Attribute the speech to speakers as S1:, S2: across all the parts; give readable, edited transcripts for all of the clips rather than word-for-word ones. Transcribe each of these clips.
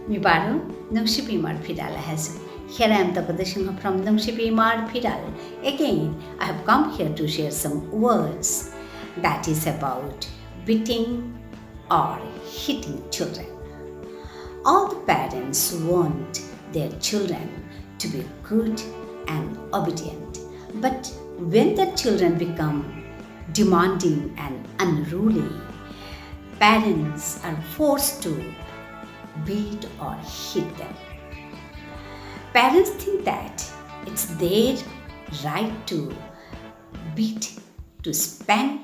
S1: Mi baru Nungshipi Imar Phiral has. Here I am the Padashinga from Nungshipi Imar Phiral. Again, I have come here to share some words that is about beating or hitting children. All the parents want their children to be good and obedient. But when the children become demanding and unruly, parents are forced to beat or hit them. Parents think that it's their right to beat, to spank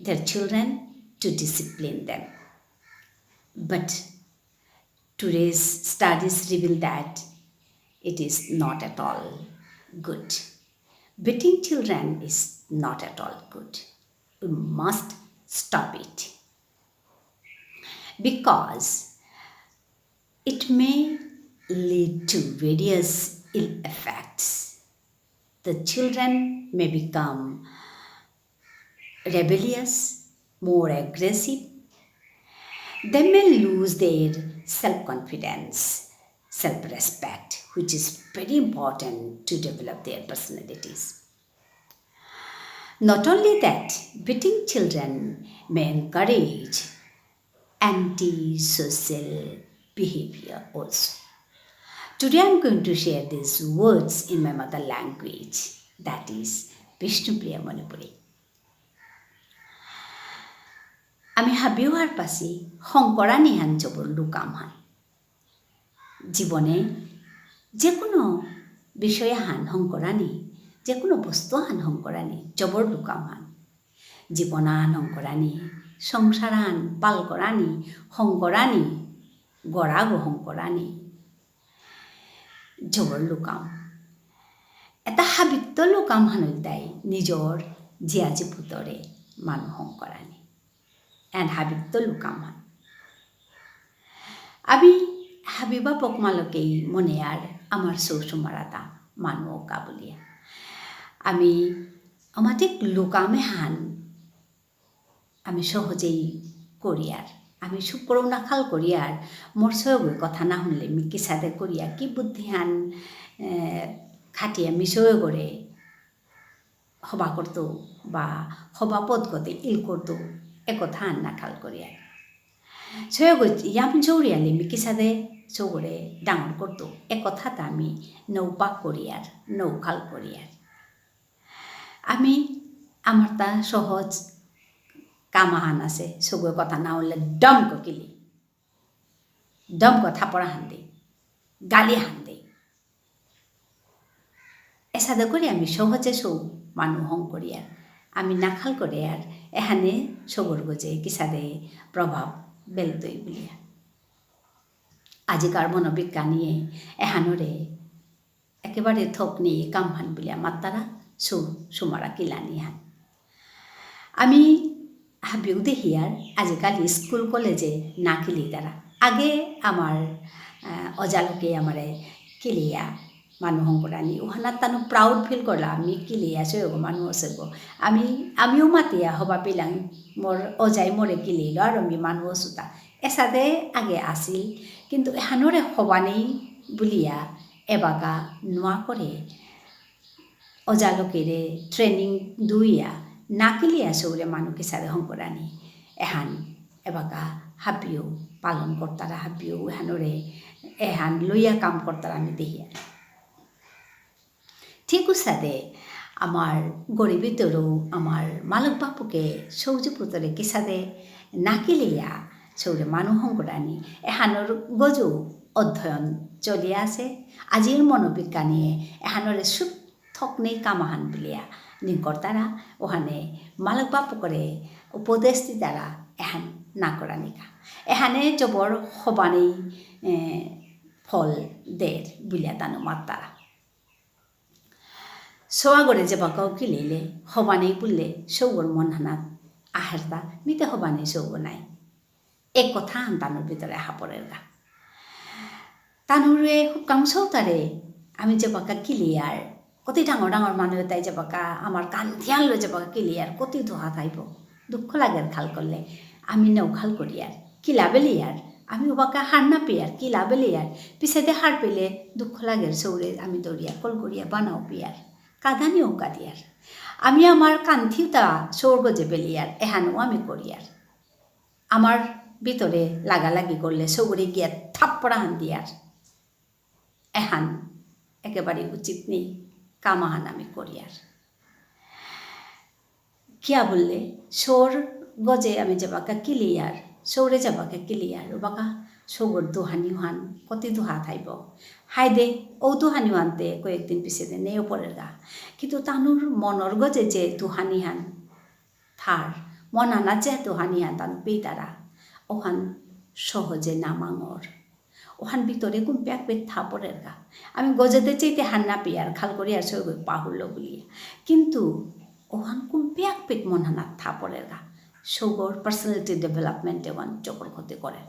S1: their children, to discipline them. But today's studies reveal that it is not at all good. Beating children is not at all good. We must stop it because it may lead to various ill effects. The children may become rebellious, more aggressive. They may lose their self-confidence, self-respect, which is very important to develop their personalities. Not only that, beating children may encourage anti-social behavior also. Today I am going to share these words in my mother language, that is Vishnupriya Manipuri. আমি হাবিওয়ার পাশে শংকৰা নিহান জবৰ লুকাম হান জীৱনে যে কোনো বিষয়ে হান শংকৰানি যে কোনো বস্তু হান শংকৰানি জবৰ লুকাম হান জীৱনান শংকৰানি সংসাৰান পাল কৰানি শংকৰানি গৰা গো শংকৰানি জবৰ লুকাম এটা হাবিত্য লুকাম হানুল দাই নিজৰ জীয়াজী পুতৰে মানুহ শংকৰানি and habit to lukaman. Abi habiba pokmaloke monear amar sumarata manu kabulia. Ami amatik lukame han ami sohojei koriar. Ami suporo nakal koriar morsoe কথা না শুনলে মি কি সাথে করিয়া কি বুদ্ধিহান খাটিয়া মিশয়ে করে হবা করতো বা হবা পদ গতে ইল করতো একথা নাখাল করিয়ার সয়গ ইয়াম চৌরিয়ালি মিকি সাদে চৌরে ডাঙর করতো একথাটা আমি নৌপাক করিয়ার নৌখাল করিয়ার আমি আমার তা সহজ কামাহান আছে সগৈ কথা না হলে ডম কিলি ডম কথা পড়া হান দে গালি হান দে এসাদে করে আমি সহজে সৌ মানুহ হং করিয়ার আমি নাখাল করে আর এখানে সবর গজে কিসাদে প্রভাব বেলতই বলিয়া আজিকার মনোবিজ্ঞানীয়ে এহানরে একেবারে থোক নিয়ে কামহান বলিয়া মাত্তারা সুমারা কিলানি হান আমি হাবিও দেখি আর আজিকালি স্কুল কলেজে না কিলি তারা আগে আমার অজালকে আমারে কিলিয়া মানুহ শংকৰানি ওহানাত তানো প্ৰাউড ফিল কৰলা আমি কিলিয়া আছে মানুহ আছে আমিও মাতিয়া হবা পিলাং মোর অজাই মোরে কিলিল আর আমি মানুহ আছোতা এসাদে আগে আছিল কিন্তু এহানরে হবানি বুলিয়া এবাগা নোয়া করে অজালকেরে ট্রেনিং দুইয়া না কিলিয়া সৌরে মানুহ কিসাদে শংকৰানি এহান এবাগা হাবিও পালন কর্তারা হাবিও এহানরে এহান লইয়া কাম কর্তারা আমি দেখিয়া ঠিক সাদে আমার গরিবিতরও আমার মালক বাপুকে সৌজ পুতরে কিসাদে নাকিলিয়া সৌরে মানুহ শংকৰানি এহানর গজু অধ্যয়ন চলি আছে আজির মনোবিজ্ঞানীয়ে এহানরে সুখ থকনেই কামাহান বুলিয়া নিকর্তারা ওহানে মালক বাপুকরে উপদেশ দি দ্বারা এহান না করা নিকা এহানে জবর হবানেই ফল দের বুলিয়া তানো মাত্তারা সোয়াগরে যে বাকাও কিলিলে হবানেই বললে সৌগর মন হানাত আহেরতা মিতে হবানেই সৌগ নাই এক কথা হান তানুর ভিতরে হাপরের গা তানুরে হুকাম সৌতারে আমি যে বাকা কিলিয়ার কত ডাঙর ডাঙর মানুষ তাই যে বাকা আমার কান ধ্যান লো যে বাকা কিলিয়ার কত ধোহা থাইব দুঃখ লাগের খাল করলে আমি নৌখাল করিয়ার কিলাবেলিয়ার আমি ওবাকে হার না পেয়ার কিলা বেলে আর পিছাতে হার পেলে দুঃখ লাগের সৌরে আমি দৌড়িয়া কল করিয়া বানাও পেয়ার কাঁদানিও কাঁদিয়ার আমি আমার কান্থিতা সৌর গজে বেলিয়ার এহানও আমি করিয়ার আমার ভিতরে লাগালাগি করলে সৌরে গিয়া থাপ্পড়া হান দিয়ার এহান একেবারে উচিত নেই কামাহান আমি করিয়ার কিয়া বললে সৌর গজে আমি যাবাকা কিলিয়ার সৌরে যাবাকে কিলিয়ার ওবাকা সৌগর দুহানিহান কতি দুহা থাইব হাই দে ও দুহানিহানতে কয়েকদিন পিছিয়ে দে নেও পরের গা কিন্তু তানুর মনর গজে যে দুহানিহান থার মনানা যে দুহানিহান তানু পেই তারা ওহান সহজে নামাঙর ওহান ভিতরে কোন প্যাক পেট থা পরের গা আমি গজেতে চাইতে হান্না পেয়ার খাল করি আর সৌগ পাহুল্য বলিয়া কিন্তু ওহান কোন প্যাক পেট মনানা থা পরের গা সৌগর পার্সোনালিটি ডেভেলপমেন্টে ওয়ান চপর ক্ষতি করে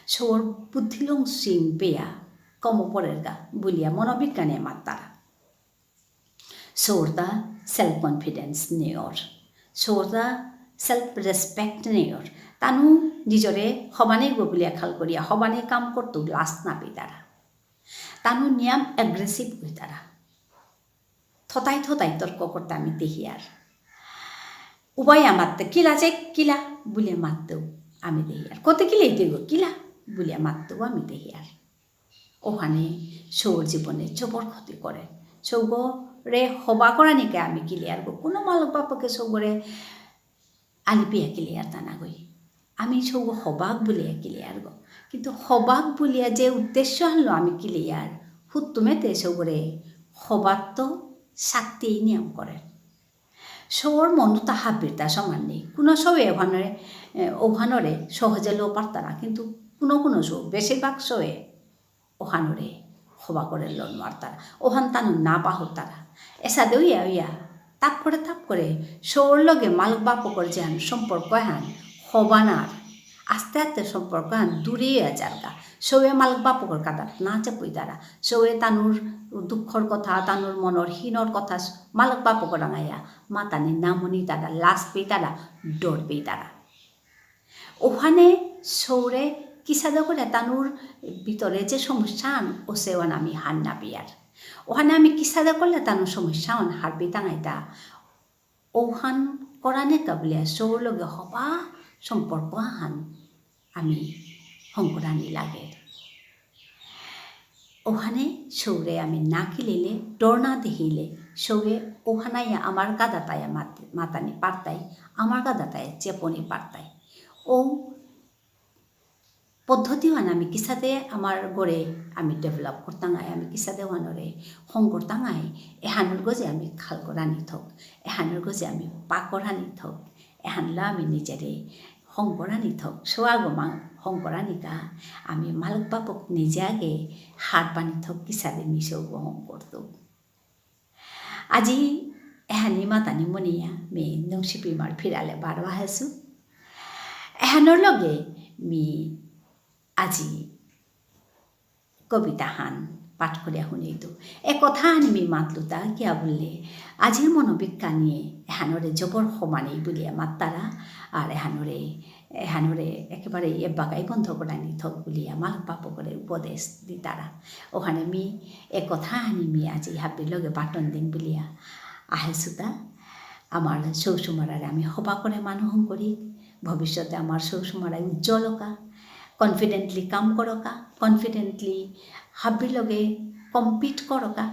S1: সৌর বুদ্ধিলং সিং পেয়া কম পরের গা বলিয়া মনোবিজ্ঞানে মাত তারা সৌরদা সেলফ কনফিডেন্স নেয়র সৌরদা সেলফ রেসপেক্ট নেয়র তানু নিজরে সমানে গবুলিয়া খাল করিয়া সমানে কাম করতো লাজ নাপি তারা তানু নিয়াম এগ্রেসিভ হই তারা থতাই থতাই তর্ক করতে আমি দেখি আর উবাইয়া মারতে কিলা যে কিলা বলিয়া মারতেও আমি দেখি আর কত কিলাই দেব কিলা বলিয়া মারতেও আমি দেখি আর ওখানে সৌর জীবনে জবর ক্ষতি করে সৌগরে হবা করা নিকে আমি কিলিয়ার গো কোনো মালক বাপকে সৌগরে আলিপিয়া কিলিয়ার তা না গই আমি সৌগ হবাক বলিয়া কিলিয়ার গো কিন্তু হবাক বলিয়া যে উদ্দেশ্য আনলো আমি কিলিয়ার হুত্তুমেতে সৌগরে হবার তো শাক্তি নিয়ম করে সৌর মনু তাহা বীরতা সমান নেই কোনো সৌয়ে ওভানরে সহজে লো পারতারা কিন্তু কোনো সৌ বেশিরভাগ সৌয়ে ওহানরে হবা করে লোন মারতারা ওহান তানু না পাহর তারা এসা দেউইয়া ইয়া তাপ করে সৌর লগে মালক বাপকর যেহান সম্পর্ক হান হবানার আস্তে আস্তে সম্পর্ক হান দূরে যারগা সৌয়ে মালক বাপকর কাদার না চাপুই তারা সৌয়ে তানুর দুঃখর কথা তানুর মনর হীনর কথা মালক বাপকর রাঙাইয়া মাতানি নামনি তারা লাশ পেয়ে তারা ডর পেয়ে তারা ওখানে সৌরে কিসাদা করে তানুর ভিতরে যে সমস্যা ও সেওয়ান আমি হার না পেয়ার ওখানে আমি কিসাদা করলে তানুর সমস্যা অন হারবি তাঙাইতা ওহান করানে কাবলিয়া সৌর লগে হবা সম্পর্ক হান আমি হংকরানি লাগে ওখানে সৌরে আমি না কিলিলে ডর না দেখিলে সৌরে ওখানাইয়া আমার গাদাতায়া মাতানি পারতাই আমার গাদাতায় চেপনি পারতাই ও পদ্ধতি হান আমি কিসাতে আমার গড়ে আমি ডেভেলপ করতাঙাই আমি কিসাতে হানরে হং করতাঙাই এহানুর গজে আমি খাল করানি থক এহানুর গজে আমি পা করানি থক এহানলা আমি নিজেরে হং করানি থক সোয়াগমাং হং করানিকা আমি মালক বাপক নিজে আগে হার পানি থক কিসাতে মিশৌ হং করত আজি এহানি মাতানি মনিয়া মে নংশিপি ইমার ফিরালে বারবা হেসু এহানোর লগে মি আজি কবিতা হান পাঠ করিয়া শুনিতো এ কথা হানি মি মাতলুতা কিয়া বললে আজির মনোবিজ্ঞানীয়ে এহানরে জবর সমানেই বলিয়া মাত্তারা আর এহানরে একেবারে এ বাগাই বন্ধ করানি থক বলিয়া মালক বাপ করে উপদেশ দি তারা ওখানে মি এ কথা হানি মি আজি হাবির লগে বাটন দিন বলিয়া আহেছুতা আমার সৌসুমারারে আমি হবা করে মানুহ করি ভবিষ্যতে আমার সৌসুমারায় উজ্জ্বলকা কনফিডেন্টলি কাম করকা কনফিডেন্টলি হাবির লগে কম্পিট করকা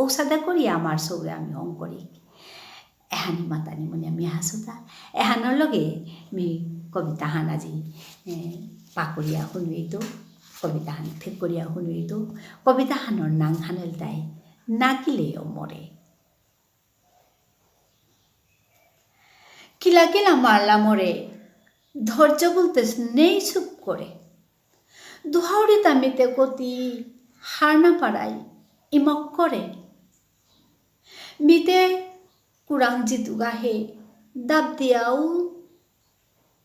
S1: ঔষধা করি আমার সৌরে আমি হং করি এহানি মাতানি মনে আমি হাসুতা এহানোর লগে আমি কবিতা হান আজি পাকরিয়া শুনুইতো কবিতা হান ঠিক করিয়া শুনুইতো কবিতা হানোর নাং হানেল তাই না কিলেও মরে কিলা কিলা মারলা মরে ধৈর্য বলতে নেই চুপ করে দুহাউরি তামিতে কতি হার না পারাই ইমক করে মিতে কুরাং জিতু গাহে দাব দিয়াও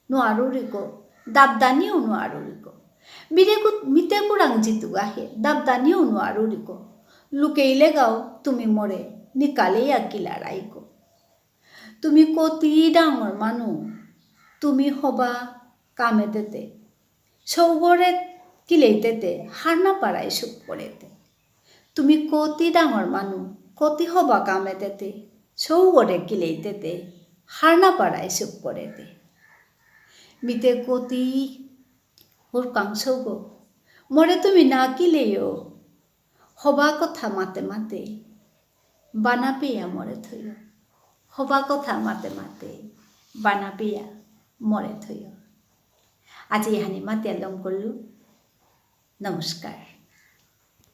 S1: নোয়ারুরিকো দাবদানিও নোয়ারুরিকো মিতে কুরাং জিতু গাহে দাবদানিও নোয়ারুরিকো লুকেইলে গাও তুমি মরে নিকালেই আকিলা রাইকো তুমি কতি ডাঙর মানুহ তুমি হবা কামে দেতে চৌগৰে কিলেইতেতে সাৰ নাপাৰাই চুপ কৰেতে তুমি কতি ডাঙৰ মানুহ কতি হবা কামেতেতে চৌগৰে কিলেইতেতে সাৰ নাপাৰাই চুপ কৰেতে মিতে কতি হুরকাং চৌগ মরে তুমি না কিলেও হবা কথা মাতে মাতে বানা পেয়া মরে থইও হবা কথা মাতে মাতে বানা পেয়া মরে থইও আজি এহানি মাতিয়া লম করলু নমস্কার।